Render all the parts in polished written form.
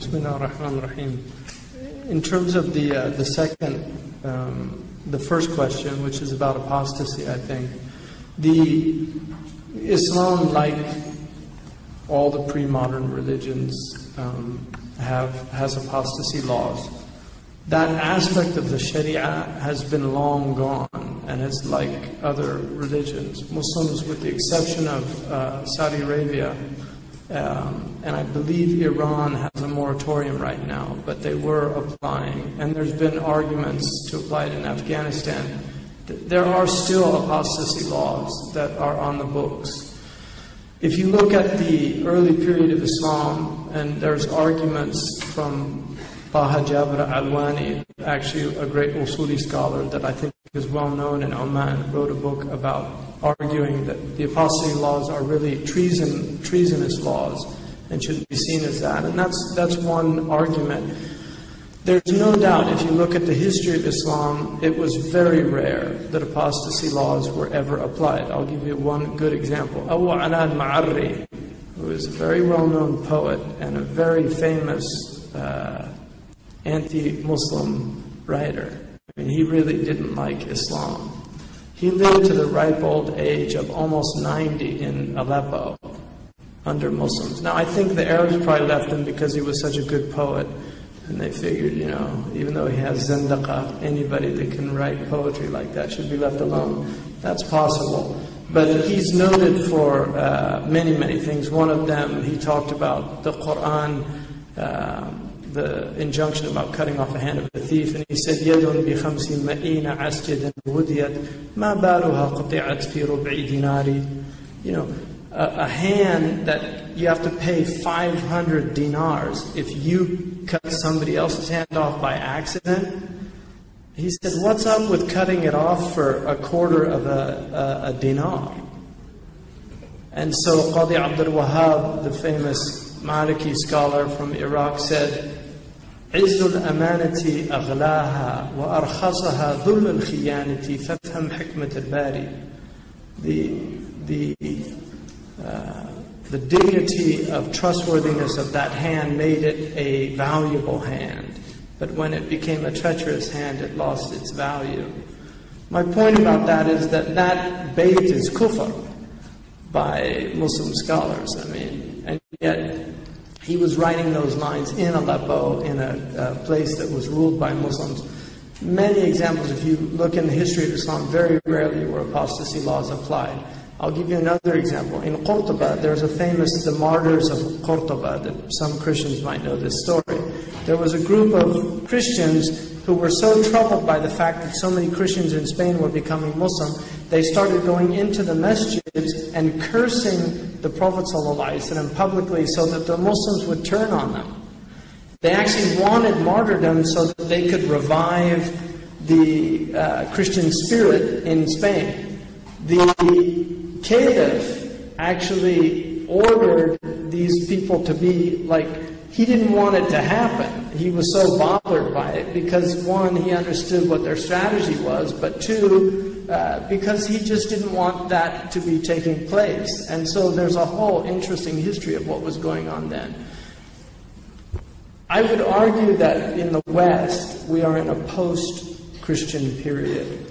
Bismillah ar-Rahman ar-Rahim. In terms of the second, the first question, which is about apostasy, I think, the Islam, like all the pre-modern religions, has apostasy laws. That aspect of the Sharia has been long gone, and it's like other religions. Muslims, with the exception of Saudi Arabia, and I believe Iran has a moratorium right now, but they were applying, and there's been arguments to apply it in Afghanistan. There are still apostasy laws that are on the books. If you look at the early period of Islam, and there's arguments from Baha Jabr Alwani, actually a great Usuli scholar that I think is well known in Oman, wrote a book about arguing that the apostasy laws are really treasonous laws and shouldn't be seen as that. And that's one argument. There's no doubt, if you look at the history of Islam, it was very rare that apostasy laws were ever applied. I'll give you one good example. Abu Ala al-Ma'arri, who is a very well-known poet and a very famous anti-Muslim writer. I mean, he really didn't like Islam. He lived to the ripe old age of almost 90 in Aleppo under Muslims. Now, I think the Arabs probably left him because he was such a good poet, and they figured, you know, even though he has zindaqa, anybody that can write poetry like that should be left alone. That's possible. But he's noted for many, many things. One of them, he talked about the Quran, the injunction about cutting off the hand of a thief, and he said, يَدٌ بِخَمْسِ مَئِينَ عَسْجِدٍ وُدِيَتْ مَا بَالُهَا قُطِعَتْ فِي رُبْعِ دِينَارِ. You know, a hand that you have to pay 500 dinars if you cut somebody else's hand off by accident. He said, what's up with cutting it off for a quarter of a dinar? And so Qadi Abdul Wahab, the famous Maliki scholar from Iraq, said, عز الأمانة أغلاها وأرخصها ذل الخيانة فافهم حكمة الباري. The dignity of trustworthiness of that hand made it a valuable hand. But when it became a treacherous hand, it lost its value. My point about that is that bait is kufr by Muslim scholars. I mean, and yet he was writing those lines in Aleppo, in a place that was ruled by Muslims. Many examples, if you look in the history of Islam, very rarely were apostasy laws applied. I'll give you another example. In Qurtuba, there's a famous, the martyrs of Qurtuba, that some Christians might know this story. There was a group of Christians who were so troubled by the fact that so many Christians in Spain were becoming Muslim, they started going into the masjids and cursing the Prophet ﷺ publicly so that the Muslims would turn on them. They actually wanted martyrdom so that they could revive the Christian spirit in Spain. The Caliph actually ordered these people to be like, he didn't want it to happen. He was so bothered by it because, one, he understood what their strategy was, but two, because he just didn't want that to be taking place. And so there's a whole interesting history of what was going on then. I would argue that in the West, we are in a post-Christian period.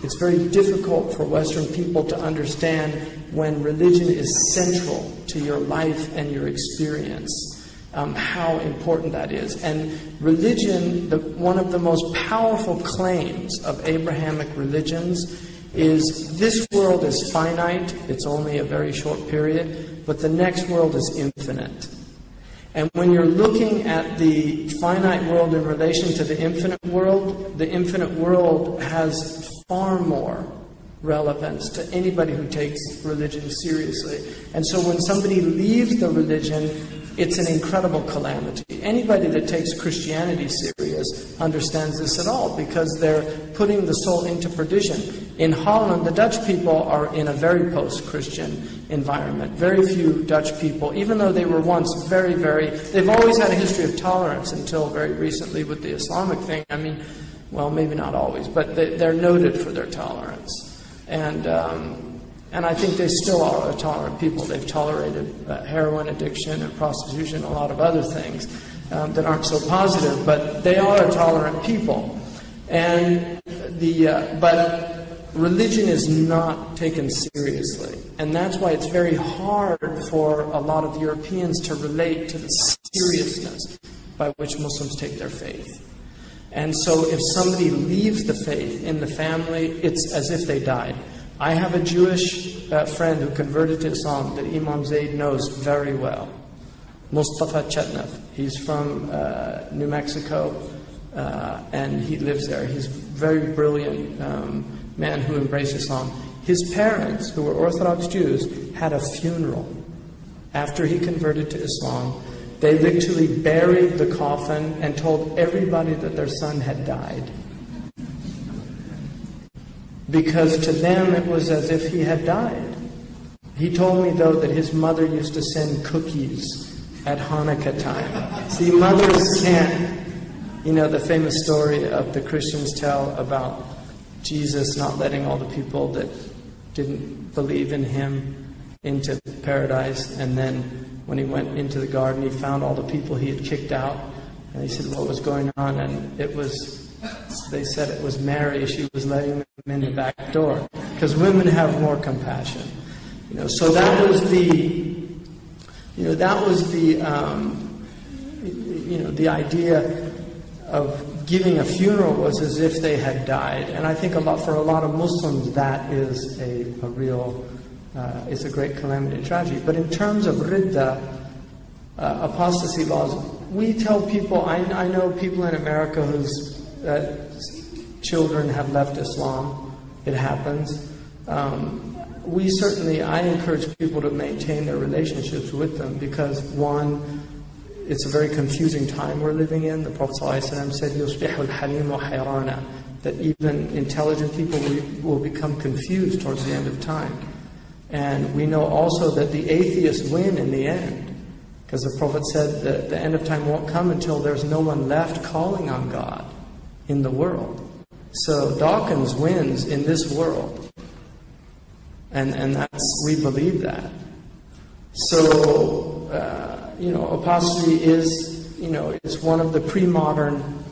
It's very difficult for Western people to understand when religion is central to your life and your experience. How important that is. And religion, one of the most powerful claims of Abrahamic religions is this world is finite, it's only a very short period, but the next world is infinite. And when you're looking at the finite world in relation to the infinite world has far more relevance to anybody who takes religion seriously. And so when somebody leaves the religion, it's an incredible calamity. Anybody that takes Christianity serious understands this at all because they're putting the soul into perdition. In Holland, the Dutch people are in a very post-Christian environment. Very few Dutch people, even though they were once they've always had a history of tolerance until very recently with the Islamic thing. I mean, well, maybe not always, but they're noted for their tolerance. And I think they still are a tolerant people. They've tolerated heroin addiction and prostitution and a lot of other things. that aren't so positive, but they are a tolerant people. And but religion is not taken seriously. And that's why it's very hard for a lot of Europeans to relate to the seriousness by which Muslims take their faith. And so if somebody leaves the faith in the family, it's as if they died. I have a Jewish friend who converted to Islam that Imam Zaid knows very well. Mustafa Chetnev. He's from New Mexico, and he lives there. He's a very brilliant man who embraced Islam. His parents, who were Orthodox Jews, had a funeral after he converted to Islam. They literally buried the coffin and told everybody that their son had died. Because to them it was as if he had died. He told me, though, that his mother used to send cookies at Hanukkah time. See, mothers can't. You know, the famous story of the Christians tell about Jesus not letting all the people that didn't believe in him into paradise. And then when he went into the garden, he found all the people he had kicked out. And he said, what was going on? And it was, they said it was Mary. She was letting them in the back door. Because women have more compassion. You know, so that was the, the idea of giving a funeral was as if they had died. And I think for a lot of Muslims, that is a real, it's a great calamity and tragedy. But in terms of ridda, apostasy laws, we tell people, I know people in America whose children have left Islam. It happens. I encourage people to maintain their relationships with them because, one, it's a very confusing time we're living in. The Prophet ﷺ said, يُصْبِحُ الْحَلِيمُ حَيْرَانًا, that even intelligent people will become confused towards the end of time. And we know also that the atheists win in the end, because the Prophet said that the end of time won't come until there's no one left calling on God in the world. So Dawkins wins in this world. And we believe that. So, apostasy is, it's one of the pre-modern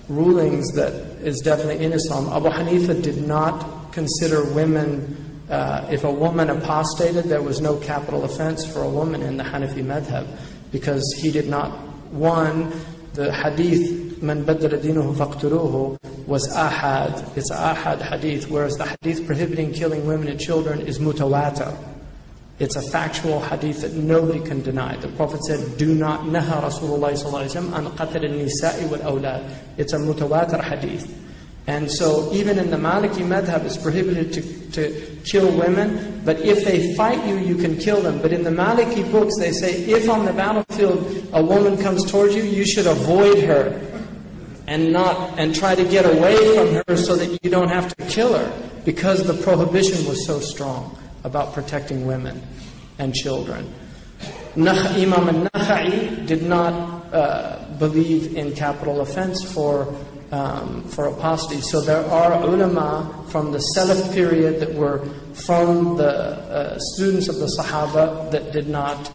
rulings that is definitely in Islam. Abu Hanifa did not consider women, if a woman apostated, there was no capital offense for a woman in the Hanafi madhab, because he did not, the hadith, man baddala dinuhu faqtuluhu, was ahad. It's ahad hadith, whereas the hadith prohibiting killing women and children is mutawatir. It's a factual hadith that nobody can deny. The Prophet said, do not naha Rasulullah sallallahu alayhi wa sallam an qatl al-nisa'i wal-awlad. It's a mutawatir hadith. And so even in the Maliki madhab, it's prohibited to kill women, but if they fight you, you can kill them. But in the Maliki books, they say, if on the battlefield a woman comes towards you, you should avoid her and try to get away from her so that you don't have to kill her, because the prohibition was so strong about protecting women and children. Imam al-Nakha'i did not believe in capital offense for apostasy. So there are ulama from the Salaf period that were from the students of the Sahaba that did not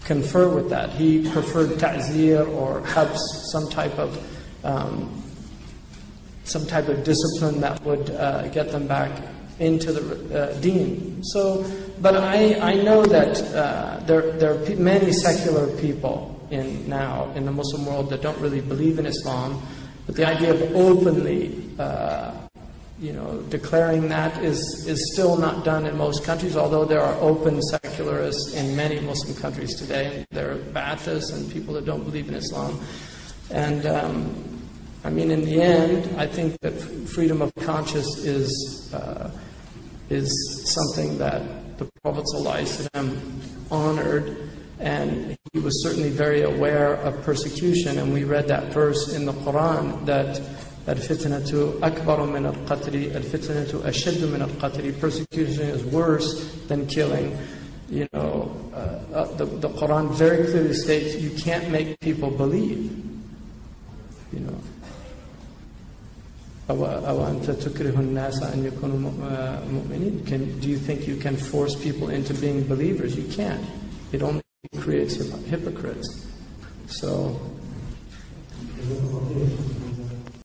confer with that. He preferred ta'zir or habs, some type of discipline that would get them back into the deen. So, but I know that there are many secular people in the Muslim world that don't really believe in Islam, but the idea of openly declaring that is still not done in most countries, although there are open secularists in many Muslim countries today. There are Ba'athists and people that don't believe in Islam. And in the end, I think that freedom of conscience is something that the Prophet ﷺ honored, and he was certainly very aware of persecution. And we read that verse in the Quran that al-fitnatu akbaru min al-qatli, al-fitnatu ashaddu min al-qatli. Persecution is worse than killing. The Quran very clearly states you can't make people believe. Do you think you can force people into being believers? You can't. It only creates hypocrites. So